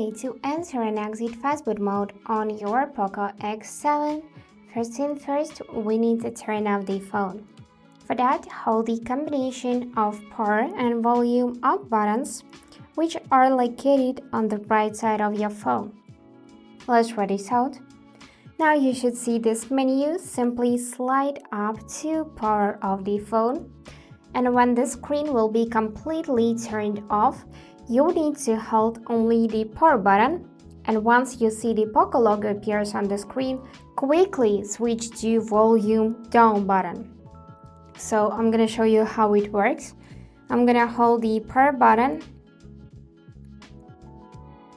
Okay, to enter and exit Fastboot mode on your Poco X7, first things first, we need to turn off the phone. For that, hold the combination of power and volume up buttons, which are located on the right side of your phone. Let's try this out. Now you should see this menu. Simply slide up to power off the phone. And when the screen will be completely turned off, you need to hold only the power button, and once you see the Poco logo appears on the screen, quickly switch to volume down button. So I'm gonna show you how it works. I'm gonna hold the power button,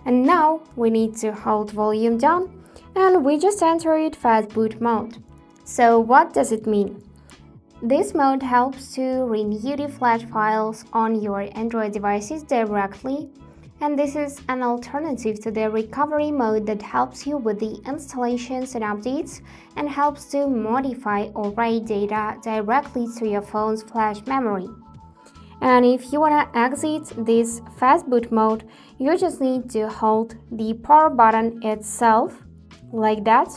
and now we need to hold volume down, and we just entered Fastboot mode. So what does it mean? This mode helps to renew the flash files on your Android devices directly, and this is an alternative to the recovery mode that helps you with the installations and updates and helps to modify or write data directly to your phone's flash memory. And if you want to exit this Fastboot mode, you just need to hold the power button itself like that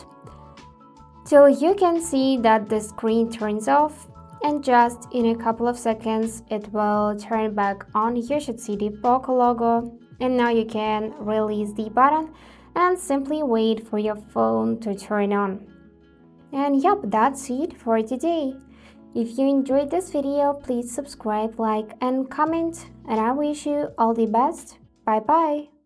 till you can see that the screen turns off, and just in a couple of seconds it will turn back on. You should see the Poco logo, and now you can release the button and simply wait for your phone to turn on. And yep, that's it for today. If you enjoyed this video, please subscribe, like and comment, and I wish you all the best. Bye bye.